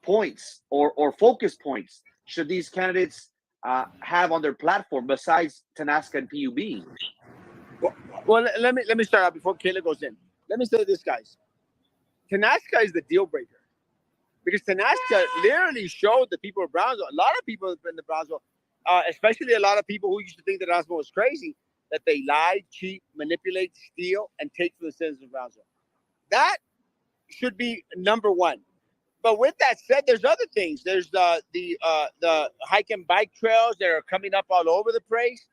points or focus points should these candidates have on their platform besides Tenaska and PUB? Well, let me start out before Kayla goes in. Let me say this, guys. Tenaska is the deal breaker, because Tenaska literally showed the people of Brownsville, a lot of people in the Brownsville, especially a lot of people who used to think that Oswald was crazy, that they lie, cheat, manipulate, steal, and take from the citizens of Brownsville. That should be number 1. But with that said, there's other things. There's the hike and bike trails that are coming up all over the place.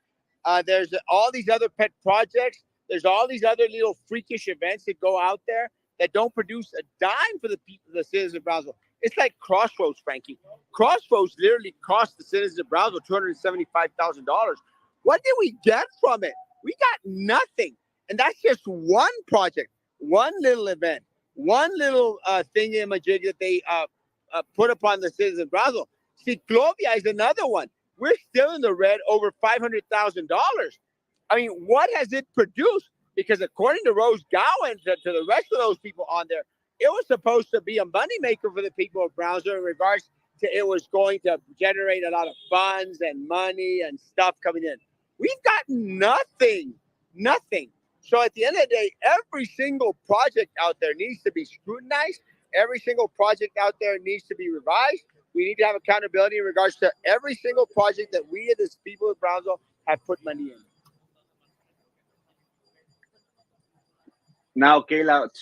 There's all these other pet projects. There's all these other little freakish events that go out there that don't produce a dime for the citizens of Brownsville. It's like Crossroads, Frankie. Crossroads literally cost the citizens of Brownsville $275,000. What did we get from it? We got nothing. And that's just one project, one little event, one little thingamajig that they put upon the citizens of Brownsville. Ciclovia is another one. We're still in the red over $500,000. I mean, what has it produced? Because according to Rose Gowan, to the rest of those people on there, it was supposed to be a moneymaker for the people of Brownsville in regards to it was going to generate a lot of funds and money and stuff coming in. We've got nothing. So at the end of the day, every single project out there needs to be scrutinized. Every single project out there needs to be revised. We need to have accountability in regards to every single project that we as people of Brownsville have put money in. Now, Kayla,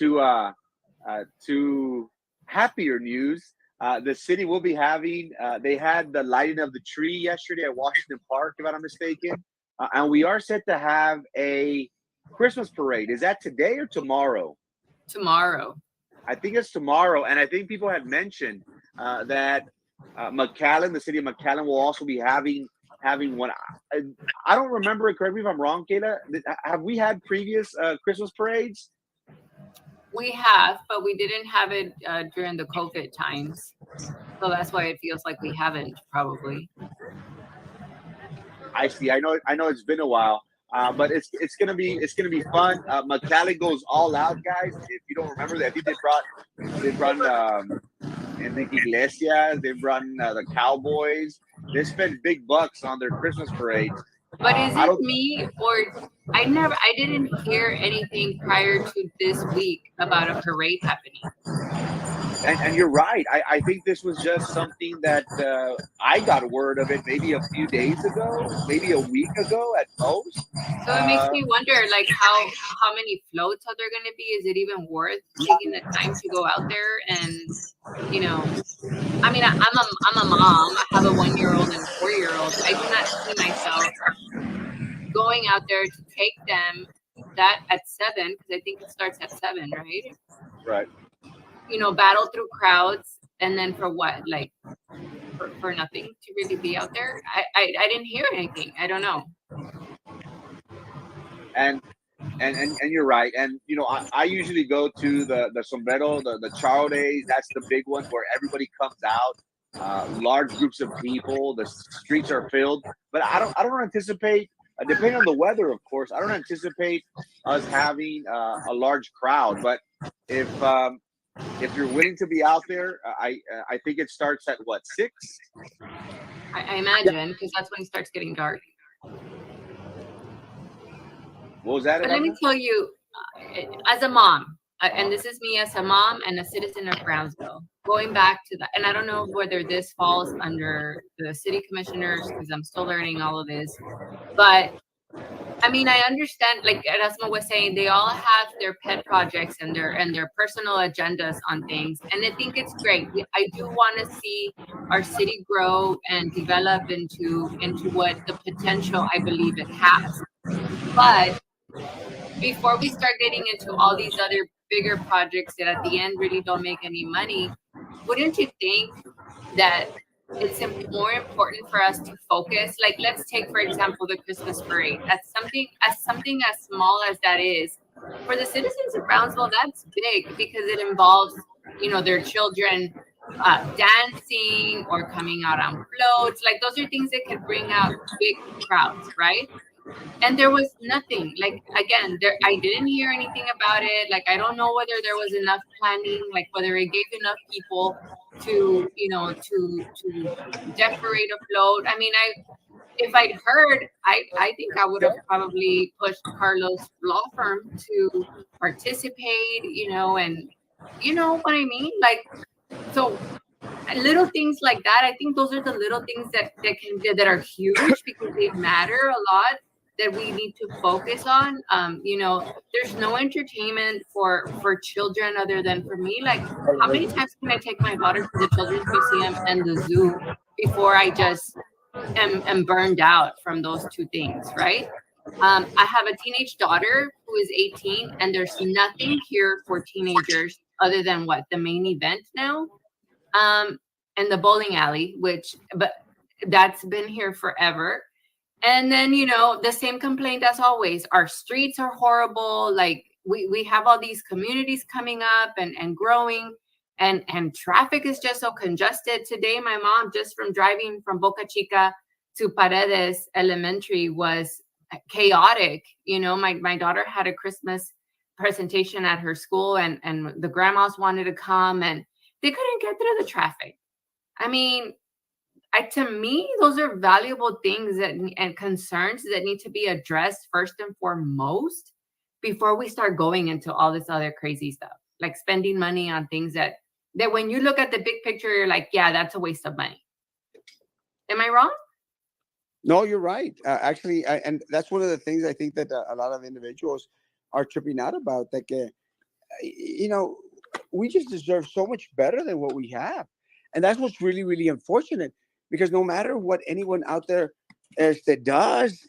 to happier news, the city will be having, they had the lighting of the tree yesterday at Washington Park, if I'm not mistaken. And we are set to have a Christmas parade. Is that today or tomorrow? Tomorrow. I think it's tomorrow. And I think people had mentioned that McAllen, the city of McAllen, will also be having one. I don't remember it. Correct me if I'm wrong, Kayla. Have we had previous Christmas parades? We have, but we didn't have it during the COVID times. So that's why it feels like we haven't, probably. I see. I know it's been a while, but it's gonna be fun. McAllen goes all out, guys. If you don't remember that, I think they brought Enrique Iglesias. They brought the Cowboys. They spend big bucks on their Christmas parades. But is it me, or I didn't hear anything prior to this week about a parade happening. And you're right. I think this was just something that I got word of it maybe a few days ago, maybe a week ago at most. So it makes me wonder, like, how many floats are there going to be? Is it even worth taking the time to go out there? And, you know, I mean, I'm a mom. I have a 1-year-old and a 4-year-old. I do not see myself going out there to take them that at 7, because I think it starts at 7, right? Right. You know, battle through crowds And then for what? Like for nothing to really be out there? I didn't hear anything. I don't know. And you're right. And I usually go to the sombrero, the charo days. That's the big one where everybody comes out, large groups of people. The streets are filled. But I don't anticipate, depending on the weather, of course. I don't anticipate us having a large crowd. But if you're willing to be out there, I think it starts at what, 6? I imagine, because that's when it starts getting dark. What was that? But let me tell you, as a mom, and this is me as a mom and a citizen of Brownsville, going back to that, and I don't know whether this falls under the city commissioners because I'm still learning all of this, but I mean, I understand, like Erasmo was saying, they all have their pet projects and their personal agendas on things, and I think it's great. I do want to see our city grow and develop into what the potential I believe it has. But before we start getting into all these other bigger projects that at the end really don't make any money, wouldn't you think that it's more important for us to focus? Like, let's take, for example, the Christmas parade. That's something as small as that is. For the citizens of Brownsville, that's big because it involves, their children dancing or coming out on floats. Like, those are things that could bring out big crowds, right? And there was nothing. Like, again, I didn't hear anything about it. Like, I don't know whether there was enough planning, like whether it gave enough people to to decorate a float. I mean, if I'd heard, I think I would have probably pushed Carlos law firm to participate, and you know what I mean? Like, so little things like that. I think those are the little things that are huge because they matter a lot, that we need to focus on. There's no entertainment for children other than for me. Like, how many times can I take my daughter to the Children's Museum and the zoo before I just am burned out from those two things, right? I have a teenage daughter who is 18, and there's nothing here for teenagers other than the main event now, and the bowling alley, but that's been here forever. And then, the same complaint as always. Our streets are horrible. Like, we have all these communities coming up and growing, and traffic is just so congested. Today, my mom, just from driving from Boca Chica to Paredes Elementary, was chaotic. My daughter had a Christmas presentation at her school, and the grandmas wanted to come, and they couldn't get through the traffic. I mean, to me, those are valuable things and concerns that need to be addressed first and foremost before we start going into all this other crazy stuff, like spending money on things that when you look at the big picture, you're like, yeah, that's a waste of money. Am I wrong? No, you're right. Actually, and that's one of the things I think that a lot of individuals are tripping out about. Like, we just deserve so much better than what we have. And that's what's really, really unfortunate. Because no matter what anyone out there does,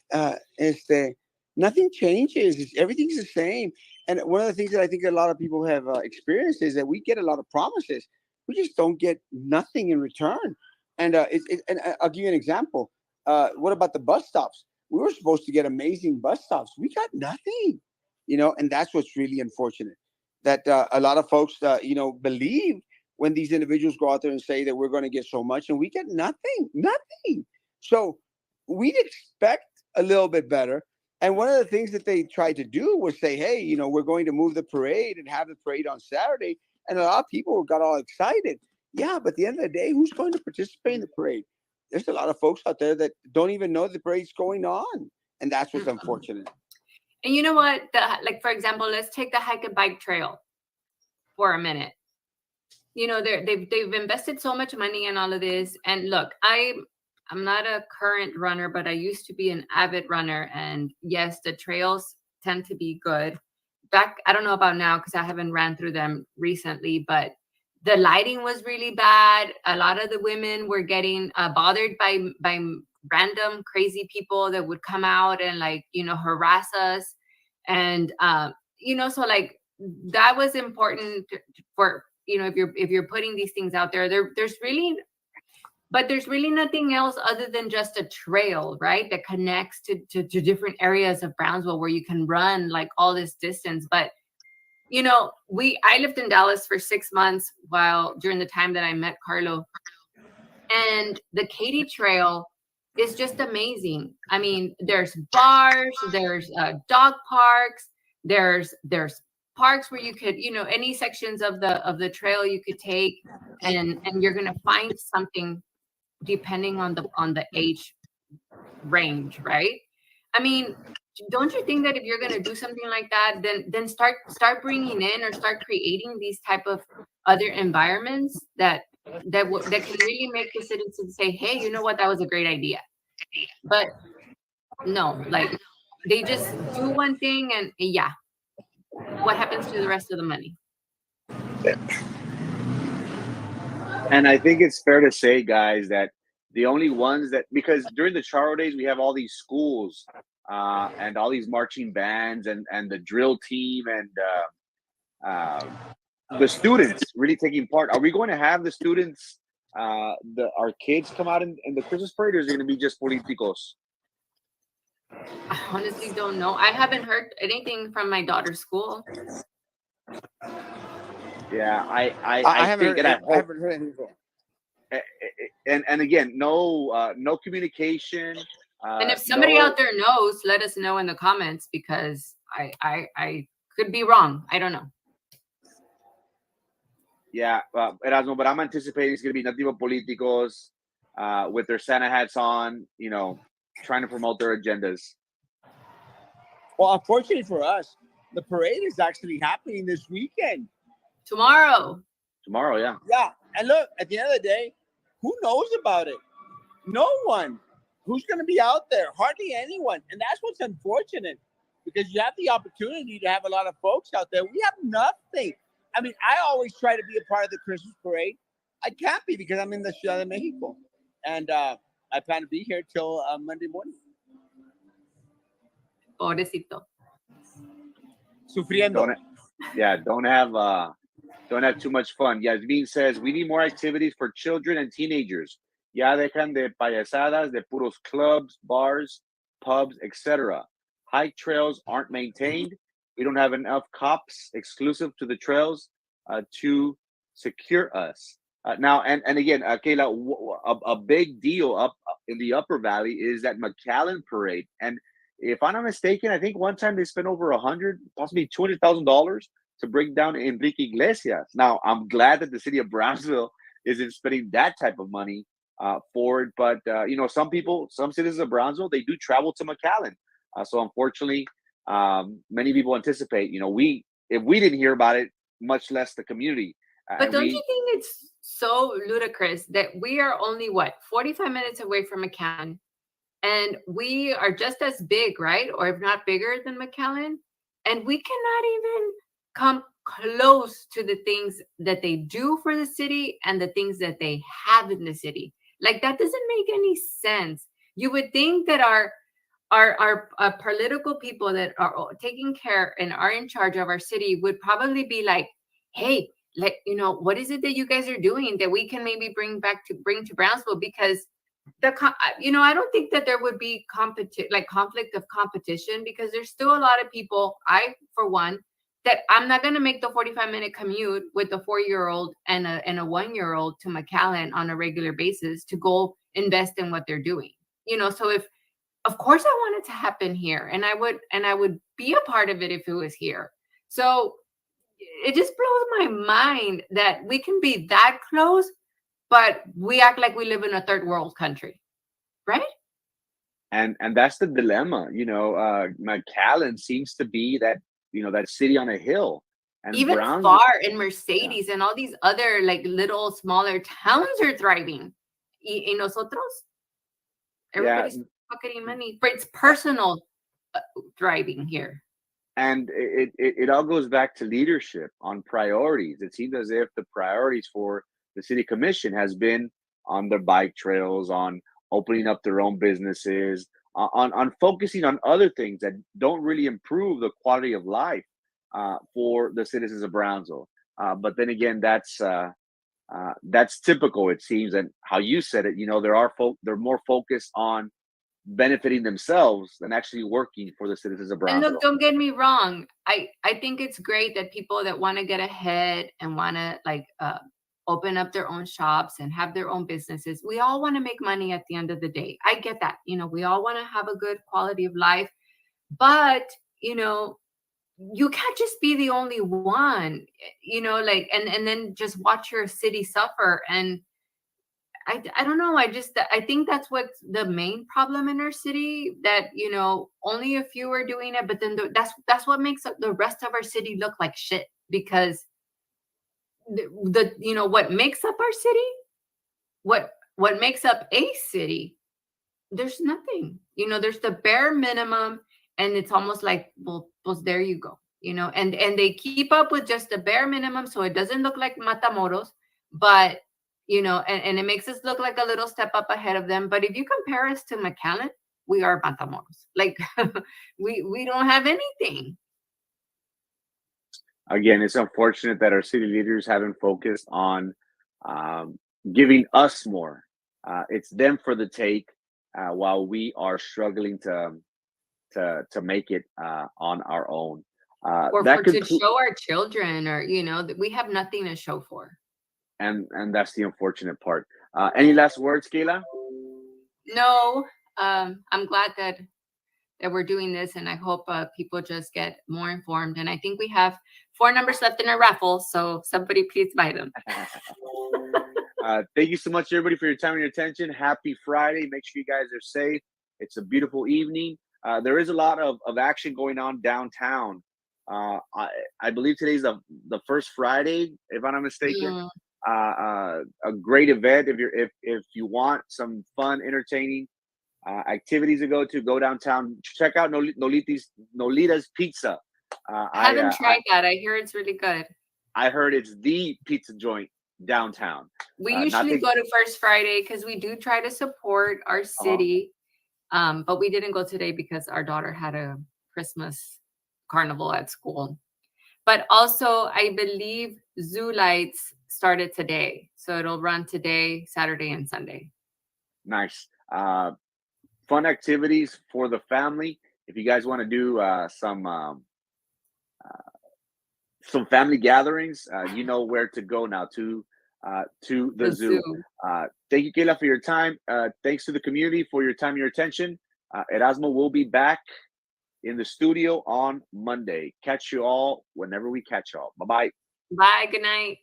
nothing changes. Everything's the same. And one of the things that I think a lot of people have experienced is that we get a lot of promises. We just don't get nothing in return. And and I'll give you an example. What about the bus stops? We were supposed to get amazing bus stops. We got nothing, and that's what's really unfortunate. That a lot of folks, believe when these individuals go out there and say that we're going to get so much, and we get nothing. So we'd expect a little bit better. And one of the things that they tried to do was say, hey, we're going to move the parade and have the parade on Saturday. And a lot of people got all excited. Yeah, but at the end of the day, who's going to participate in the parade? There's a lot of folks out there that don't even know the parade's going on. And that's what's unfortunate. And you know what? For example, let's take the hike and bike trail for a minute. They've invested so much money in all of this. And look, I'm not a current runner, but I used to be an avid runner. And yes, the trails tend to be good. I don't know about now because I haven't ran through them recently, but the lighting was really bad. A lot of the women were getting bothered by random crazy people that would come out and harass us. And, so that was important if you're putting these things out there, there's really nothing else other than just a trail, right? That connects to different areas of Brownsville where you can run like all this distance. But I lived in Dallas for 6 months during the time that I met Carlo, and the Katy Trail is just amazing. I mean, there's bars, there's dog parks, there's parks where you could, any sections of the trail you could take, and you're gonna find something depending on the age range, right? I mean, don't you think that if you're going to do something like that, then start bringing in or start creating these type of other environments that can really make the citizens say, hey, you know what, that was a great idea. But no, like they just do one thing and yeah, what happens to the rest of the money? And I think it's fair to say, guys, that the only ones that, because during the Charo days, we have all these schools and all these marching bands and the drill team and the students really taking part. Are we going to have the students, our kids come out in the Christmas parade, or is it going to be just políticos? I honestly don't know. I haven't heard anything from my daughter's school. Yeah, I haven't think, heard anything. And again, no communication. And if somebody out there knows, let us know in the comments, because I could be wrong. I don't know. Yeah, Erasmo, but I'm anticipating it's going to be nothing but políticos with their Santa hats on, trying to promote their agendas. Well, unfortunately for us, the parade is actually happening this weekend. Tomorrow, yeah. Yeah, and look, at the end of the day, who knows about it? No one. Who's going to be out there? Hardly anyone. And that's what's unfortunate, because you have the opportunity to have a lot of folks out there. We have nothing. I mean, I always try to be a part of the Christmas parade. I can't be because I'm in the Ciudad de Mexico. And I plan to be here till Monday morning. Pobrecito. Sufriendo. Don't have too much fun. Yasmin says, we need more activities for children and teenagers. Ya dejan de payasadas, de puros clubs, bars, pubs, etc. Hike trails aren't maintained. We don't have enough cops exclusive to the trails to secure us. Now, and again, Kayla, a big deal up in the Upper Valley is that McAllen Parade. And if I'm not mistaken, I think one time they spent over $100,000, possibly $200,000 to bring down Enrique Iglesias. Now, I'm glad that the city of Brownsville isn't spending that type of money for it. But, some citizens of Brownsville, they do travel to McAllen. So unfortunately, many people anticipate, if we didn't hear about it, much less the community. But don't you think it's so ludicrous that we are only 45 minutes away from McAllen, and we are just as big, right? Or if not bigger than McAllen, and we cannot even come close to the things that they do for the city and the things that they have in the city. Like, that doesn't make any sense. You would think that our political people that are taking care and are in charge of our city would probably be like, hey, what is it that you guys are doing that we can maybe bring to Brownsville? Because I don't think that there would be conflict of competition, because there's still a lot of people, I for one, that I'm not going to make the 45-minute commute with a 4-year-old and a 1-year-old to McAllen on a regular basis to go invest in what they're doing. So of course I want it to happen here, and I would be a part of it if it was here. So it just blows my mind that we can be that close, but we act like we live in a third world country, right? And that's the dilemma. McAllen seems to be that that city on a hill. And even Far and Mercedes and all these other little smaller towns are thriving. Y nosotros, everybody's pocketing money, but it's personal thriving here. And it all goes back to leadership on priorities. It seems as if the priorities for the city commission has been on their bike trails, on opening up their own businesses, on focusing on other things that don't really improve the quality of life for the citizens of Brownsville. But then again, that's typical, it seems, and how you said it. They're more focused on benefiting themselves than actually working for the citizens of And look, Brownsville. don't get me wrong. I think it's great that people that want to get ahead and want to like open up their own shops and have their own businesses. We all want to make money at the end of the day. I get that. We all want to have a good quality of life, but you know, you can't just be the only one. Like and then just watch your city suffer. And I don't know. I think that's what's the main problem in our city, that only a few are doing it, but then that's what makes the rest of our city look like shit, because what makes up our city, what makes up a city, there's nothing. There's the bare minimum, and it's almost like, well, there you go. And they keep up with just the bare minimum, so it doesn't look like Matamoros, but and it makes us look like a little step up ahead of them. But if you compare us to McAllen, we are Matamoros. Like we don't have anything. Again, it's unfortunate that our city leaders haven't focused on giving us more. It's them for the take, while we are struggling to make it on our own. Or to show our children, or that we have nothing to show for. And that's the unfortunate part. Any last words, Kayla? No, I'm glad that we're doing this, and I hope people just get more informed. And I think we have 4 numbers left in our raffle, so somebody please buy them. Thank you so much, everybody, for your time and your attention. Happy Friday. Make sure you guys are safe. It's a beautiful evening. There is a lot of action going on downtown. I believe today's the first Friday, if I'm not mistaken. A great event. If you want some fun, entertaining activities to go downtown, check out Nolita's Pizza. I haven't tried that. I hear it's really good. I heard it's the pizza joint downtown. We usually go to First Friday because we do try to support our city. But we didn't go today because our daughter had a Christmas carnival at school. But also, I believe Zoo Lights started today. So it'll run today, Saturday, and Sunday. Nice. Fun activities for the family. If you guys want to do some family gatherings, you know where to go now, to the zoo. Thank you, Kayla, for your time. Thanks to the community for your time and your attention. Erasmo will be back in the studio on Monday. Catch you all whenever we catch y'all. Bye-bye. Bye. Good night.